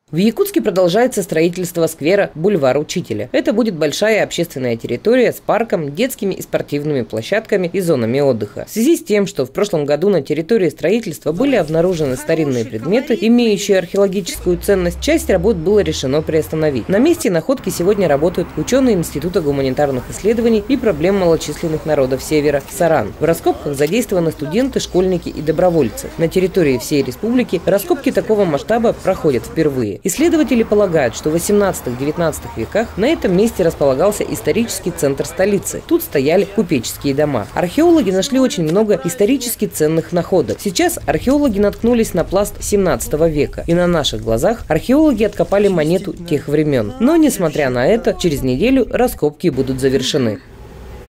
В Якутске продолжается строительство сквера «Бульвар Учителя». Это будет большая общественная территория с парком, детскими и спортивными площадками и зонами отдыха. В связи с тем, что в прошлом году на территории строительства были обнаружены старинные предметы, имеющие археологическую ценность, часть работ было решено приостановить. На месте находки сегодня работают ученые Института гуманитарных исследований и проблем малочисленных народов Севера «Саран». В раскопках задействованы студенты, школьники и добровольцы. На территории всей республики раскопки такого масштаба проходят впервые. Исследователи полагают, что в 18-19 веках на этом месте располагался исторический центр столицы. Тут стояли купеческие дома. Археологи нашли очень много исторически ценных находок. Сейчас археологи наткнулись на пласт 17 века. И на наших глазах археологи откопали монету тех времен. Но, несмотря на это, через неделю раскопки будут завершены.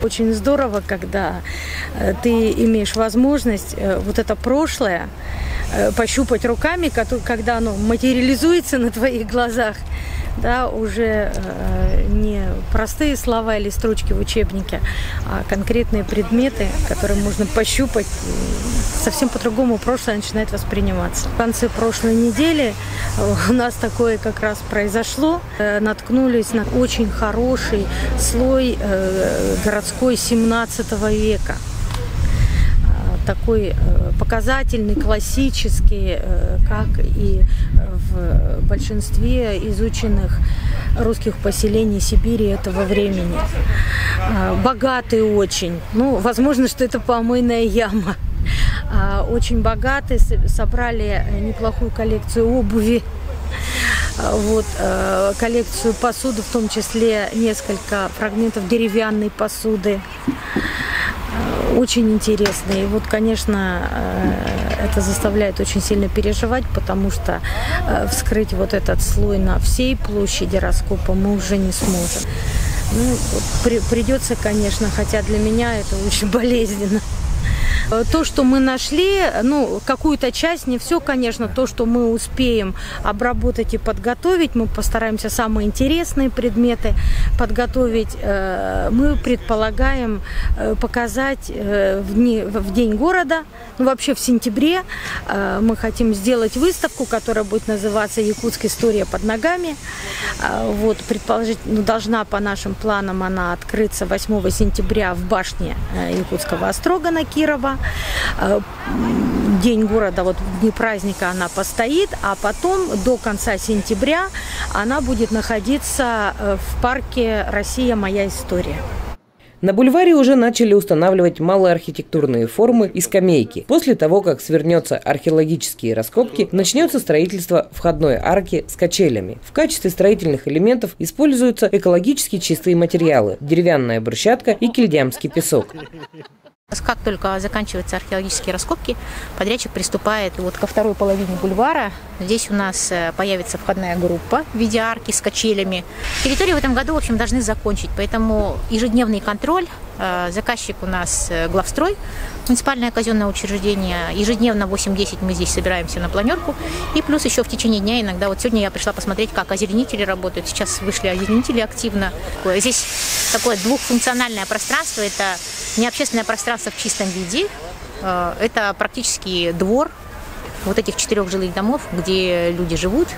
Очень здорово, когда ты имеешь возможность вот это прошлое пощупать руками, когда оно материализуется на твоих глазах, да, уже не простые слова или строчки в учебнике, а конкретные предметы, которые можно пощупать. Совсем по-другому прошлое начинает восприниматься. В конце прошлой недели у нас такое как раз произошло. Наткнулись на очень хороший слой городской 17 века. Такой показательный, классический, как и в большинстве изученных русских поселений Сибири этого времени. Богатый очень. Ну, возможно, что это помойная яма. Очень богатый, собрали неплохую коллекцию обуви, вот, коллекцию посуды, в том числе несколько фрагментов деревянной посуды. Очень интересно. И вот, конечно, это заставляет очень сильно переживать, потому что вскрыть вот этот слой на всей площади раскопа мы уже не сможем. Ну, вот, придется, конечно, хотя для меня это очень болезненно. То, что мы нашли, ну, какую-то часть, не все, конечно, то, что мы успеем обработать и подготовить, мы постараемся самые интересные предметы подготовить. Мы предполагаем показать в День города, ну, вообще в сентябре мы хотим сделать выставку, которая будет называться «Якутская история под ногами». Вот, предположительно, должна по нашим планам она открыться 8 сентября в башне Якутского острога на Кирова. День города, вот в дни праздника она постоит, а потом до конца сентября она будет находиться в парке «Россия. Моя история». На бульваре уже начали устанавливать малые архитектурные формы и скамейки. После того, как свернется археологические раскопки, начнется строительство входной арки с качелями. В качестве строительных элементов используются экологически чистые материалы – деревянная брусчатка и кильдямский песок. Как только заканчиваются археологические раскопки, подрядчик приступает вот ко второй половине бульвара. Здесь у нас появится входная группа в виде арки с качелями. Территорию в этом году, в общем, должны закончить, поэтому ежедневный контроль. Заказчик у нас главстрой, муниципальное казенное учреждение. Ежедневно в 8-10 мы здесь собираемся на планерку. И плюс еще в течение дня иногда. Вот сегодня я пришла посмотреть, как озеленители работают. Сейчас вышли озеленители активно. Здесь такое двухфункциональное пространство. Это не общественное пространство в чистом виде. Это практически двор вот этих 4 жилых домов, где люди живут.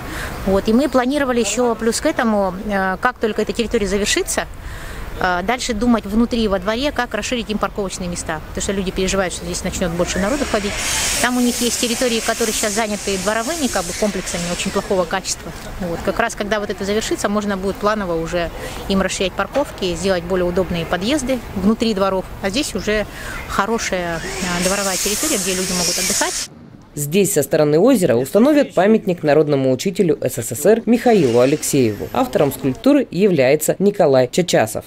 Вот. И мы планировали еще плюс к этому, как только эта территория завершится, дальше думать внутри, во дворе, как расширить им парковочные места. Потому что люди переживают, что здесь начнет больше народу ходить. Там у них есть территории, которые сейчас заняты дворовыми как бы комплексами очень плохого качества. Вот. Как раз когда вот это завершится, можно будет планово уже им расширять парковки, сделать более удобные подъезды внутри дворов. А здесь уже хорошая дворовая территория, где люди могут отдыхать. Здесь со стороны озера установят памятник народному учителю СССР Михаилу Алексееву. Автором скульптуры является Николай Чачасов.